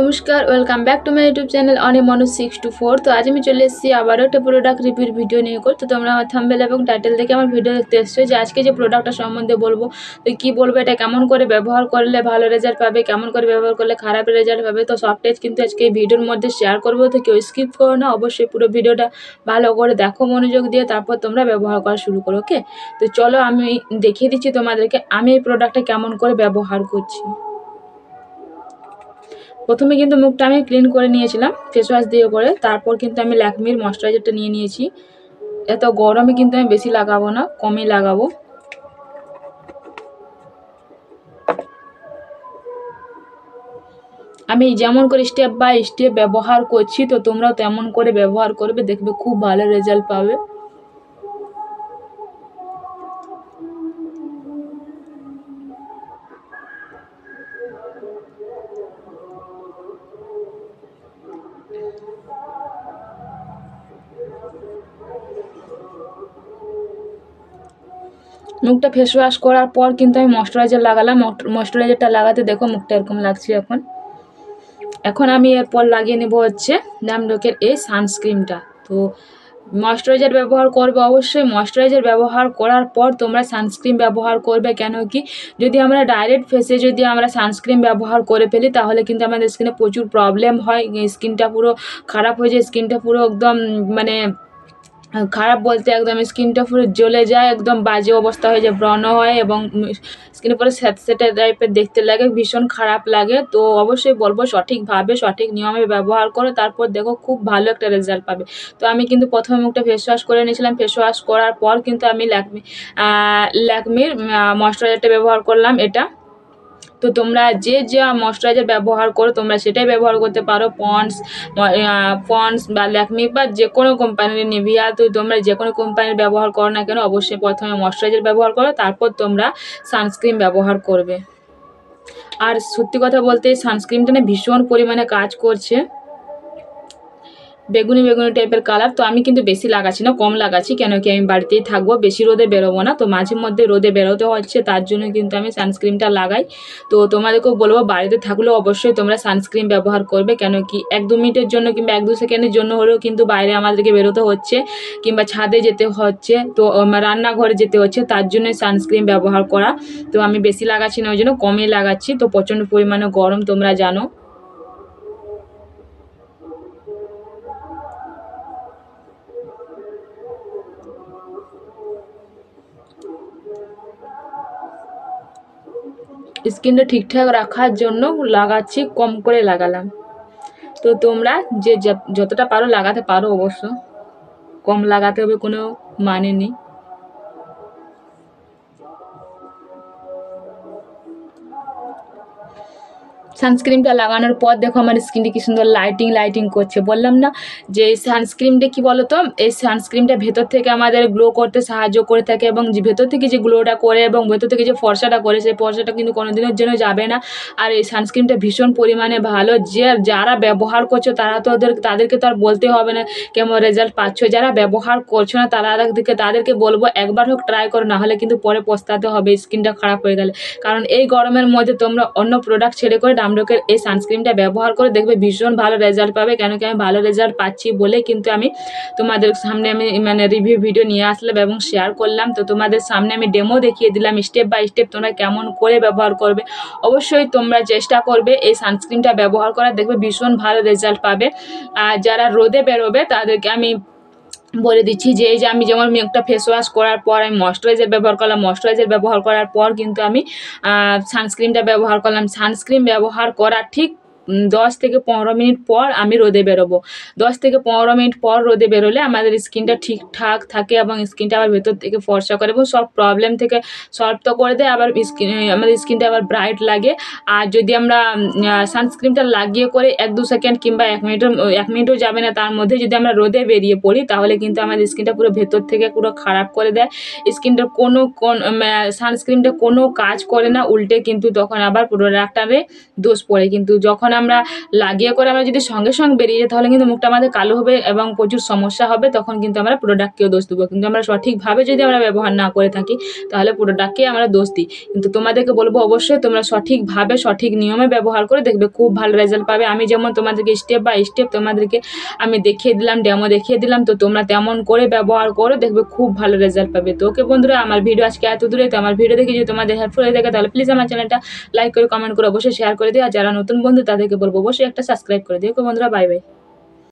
নমস্কার, welcome back to my YouTube channel অনিমনু624। তো আজ আমি চলে এসেছি আবারও একটা প্রোডাক্ট রিভিউর ভিডিও নিয়ে করতে। তো তোমরা আমার থাম্বনেল এবং টাইটেল থেকে আমার ভিডিও দেখতে এসছো যে আজকে যে প্রোডাক্টটা সম্বন্ধে বলবো, তো কী বলবো, এটা কেমন করে ব্যবহার করলে ভালো রেজাল্ট পাবে, কেমন করে ব্যবহার করলে খারাপ রেজাল্ট পাবে, তো সবটাই কিন্তু আজকে এই ভিডিওর মধ্যে শেয়ার করবো। তো কেউ স্কিপ করো না, অবশ্যই পুরো ভিডিওটা ভালো করে দেখো মনোযোগ দিয়ে, তারপর তোমরা ব্যবহার করা শুরু করো। ওকে, তো চলো আমি দেখিয়ে দিচ্ছি তোমাদেরকে আমি এই প্রোডাক্টটা কেমন করে ব্যবহার করছি। প্রথমে কিন্তু মুখটা আমি ক্লিন করে নিয়েছিলাম ফেস ওয়াশ দিয়ে করে, তারপর কিন্তু আমি ল্যাকমির ময়শ্চারাইজারটা নিয়ে নিয়েছি। এত গরমে কিন্তু আমি বেশি লাগাবো না, কমই লাগাবো। আমি যেমন করে স্টেপ বাই স্টেপ ব্যবহার করছি, তো তোমরাও তেমন করে ব্যবহার করবে, দেখবে খুব ভালো রেজাল্ট পাবে। মুখটা ফেস ওয়াশ করার পর কিন্তু আমি ময়শ্চারাইজার লাগালাম। ময়শ্চারাইজারটা লাগাতে দেখো মুখটা এরকম লাগছে। এখন আমি এরপর লাগিয়ে নেব হচ্ছে ল্যামডকের এই সানস্ক্রিনটা। তো ময়শ্চারাইজার ব্যবহার করবে অবশ্যই। ময়শ্চারাইজার ব্যবহার করার পর তোমরা সানস্ক্রিন ব্যবহার করবে, কেন কি যদি আমরা ডাইরেক্ট ফেসে যদি আমরা সানস্ক্রিন ব্যবহার করে ফেলি তাহলে কিন্তু আমাদের স্কিনে প্রচুর প্রবলেম হয়, স্কিনটা পুরো খারাপ হয়ে যায়, স্কিনটা পুরো একদম মানে খারাপ বলতে একদম স্কিনটা পুরো জ্বলে যায়, একদম বাজে অবস্থা হয়ে যায়, ব্রণ হয় এবং স্কিনে পুরো স্যাঁতস্যাঁতে টাইপের দেখতে লাগে, ভীষণ খারাপ লাগে। তো অবশ্যই বলবো সঠিকভাবে সঠিক নিয়মে ব্যবহার করো, তারপর দেখো খুব ভালো একটা রেজাল্ট পাবে। তো আমি কিন্তু প্রথমে মুখটা ফেস ওয়াশ করে নিয়েছিলাম। ফেস ওয়াশ করার পর কিন্তু আমি ল্যাকমির ময়শ্চারাইজারটা ব্যবহার করলাম এটা। তো তোমরা যে ময়শ্চারাইজার ব্যবহার করো তোমরা সেটাই ব্যবহার করতে পারো, পন্ডস বা ল্যাকমি বা যে কোনো কোম্পানির, নিভিয়া, তো তোমরা যে কোনো কোম্পানির ব্যবহার করো না কেন অবশ্যই প্রথমে ময়শ্চারাইজার ব্যবহার করো, তারপর তোমরা সানস্ক্রিন ব্যবহার করবে। আর সত্যি কথা বলতে সানস্ক্রিনটা না ভীষণ পরিমাণে কাজ করছে, বেগুনি বেগুনি টাইপের কালার। তো আমি কিন্তু বেশি লাগাচ্ছি না, কম লাগাচ্ছি, কেন কি আমি বাড়িতেই থাকবো, বেশি রোদে বেরোবো না। তো মাঝে মধ্যে রোদে বেরোতে হচ্ছে, তার জন্য কিন্তু আমি সানস্ক্রিনটা লাগাই। তো তোমাদেরকেও বলবো বাড়িতে থাকলেও অবশ্যই তোমরা সানস্ক্রিন ব্যবহার করবে, কেন কি 1-2 মিনিটের জন্য কিংবা 1-2 সেকেন্ডের জন্য হলেও কিন্তু বাইরে আমাদেরকে বেরোতে হচ্ছে কিংবা ছাদে যেতে হচ্ছে, তো রান্নাঘরে যেতে হচ্ছে, তার জন্য সানস্ক্রিন ব্যবহার করা। তো আমি বেশি লাগাচ্ছি না, ওই জন্য কমই লাগাচ্ছি। তো প্রচণ্ড পরিমাণে গরম তোমরা জানো। স্কিনটা ঠিকঠাক রাখার জন্য লাগাচ্ছি, কম করে লাগালাম। তো তোমরা যে যতটা পারো লাগাতে পারো, অবশ্য কম লাগাতে হবে কোনো মানে নেই। সানস্ক্রিনটা লাগানোর পর দেখো আমার স্কিনটা কি সুন্দর লাইটিং করছে। বললাম না যে এই সানস্ক্রিনটা কি বলো তো, এই সানস্ক্রিনটা ভেতর থেকে আমাদের গ্লো করতে সাহায্য করে থাকে, এবং যে ভেতর থেকে যে গ্লোটা করে এবং ভেতর থেকে যে ফর্সাটা করে সেই ফর্সাটা কিন্তু কোনোদিনের জন্য যাবে না। আর এই সানস্ক্রিনটা ভীষণ পরিমাণে ভালো, যারা ব্যবহার করছো তারা তো তাদেরকে তো আর বলতে হবে না কেমন রেজাল্ট পাচ্ছ। যারা ব্যবহার করছো না তাদেরকে বলবো একবার হোক ট্রাই করো, না হলে কিন্তু পরে পস্তাতে হবে স্কিনটা খারাপ হয়ে গেলে। কারণ এই গরমের মধ্যে তোমরা অন্য প্রোডাক্ট ছেড়ে করে ডামডকের এই সানস্ক্রিনটা ব্যবহার করে দেখবে ভীষণ ভালো রেজাল্ট পাবে, কেন কি আমি ভালো রেজাল্ট পাচ্ছি বলে কিন্তু আমি তোমাদের সামনে আমি মানে রিভিউ ভিডিও নিয়ে আসলাম এবং শেয়ার করলাম। তো তোমাদের সামনে আমি ডেমো দেখিয়ে দিলাম স্টেপ বাই স্টেপ তোমরা কেমন করে ব্যবহার করবে। অবশ্যই তোমরা চেষ্টা করবে এই সানস্ক্রিনটা ব্যবহার করার, দেখবে ভীষণ ভালো রেজাল্ট পাবে। আর যারা রোদে বেরোবে তাদেরকে আমি বলে দিচ্ছি যে এই যে আমি যেমন মুখটা ফেস ওয়াশ করার পর আমি ময়শ্চারাইজার ব্যবহার করলাম, ময়শ্চারাইজার ব্যবহার করার পর কিন্তু আমি সানস্ক্রিনটা ব্যবহার করলাম। সানস্ক্রিন ব্যবহার করার ঠিক 10 থেকে 15 মিনিট পর আমি রোদে বেরোবো। 10 থেকে 15 মিনিট পর রোদে বেরোলে আমাদের স্কিনটা ঠিকঠাক থাকে এবং স্কিনটা আবার ভেতর থেকে ফর্সা করে এবং সব প্রবলেম থেকে সলভ তো করে দেয়, আবার আমাদের স্কিনটা আবার ব্রাইট লাগে। আর যদি আমরা সানস্ক্রিনটা লাগিয়ে করে 1-2 সেকেন্ড কিংবা 1 মিনিটও যাবে না তার মধ্যে যদি আমরা রোদে বেরিয়ে পড়ি তাহলে কিন্তু আমাদের স্কিনটা পুরো ভেতর থেকে পুরো খারাপ করে দেয়। স্কিনটা সানস্ক্রিনটা কোনো কাজ করে না, উল্টে কিন্তু তখন আবার প্রোডাক্টারে দোষ পড়ে। কিন্তু যখন আমরা লাগিয়ে করে আমরা যদি সঙ্গে সঙ্গে বেরিয়ে যাই তাহলে কিন্তু মুখটা আমাদের কালো হবে এবং প্রচুর সমস্যা হবে, তখন কিন্তু আমরা প্রোডাক্টকেও দোষ দেবো। কিন্তু আমরা সঠিকভাবে যদি আমরা ব্যবহার না করে থাকি তাহলে প্রোডাক্টকে আমরা দোষ দিই। কিন্তু তোমাদেরকে বলবো অবশ্যই তোমরা সঠিকভাবে সঠিক নিয়মে ব্যবহার করে দেখবে খুব ভালো রেজাল্ট পাবে। আমি যেমন তোমাদেরকে স্টেপ বাই স্টেপ তোমাদেরকে আমি দেখিয়ে দিলাম, ডেমো দেখিয়ে দিলাম, তো তোমরা তেমন করে ব্যবহার করে দেখবে খুব ভালো রেজাল্ট পাবে। তো ওকে বন্ধুরা, আমার ভিডিও আজকে এত দূরে। তো আমার ভিডিও দেখে যদি তোমাদের হেল্পফুল হয়ে থাকে তাহলে প্লিজ আমার চ্যানেলটা লাইক করে কমেন্ট করে অবশ্যই শেয়ার করে দিও। আর যারা নতুন বন্ধু তাদেরকে বলবো অবশ্যই একটা সাবস্ক্রাইব করে দিও। ওকে বন্ধুরা, বাই বাই।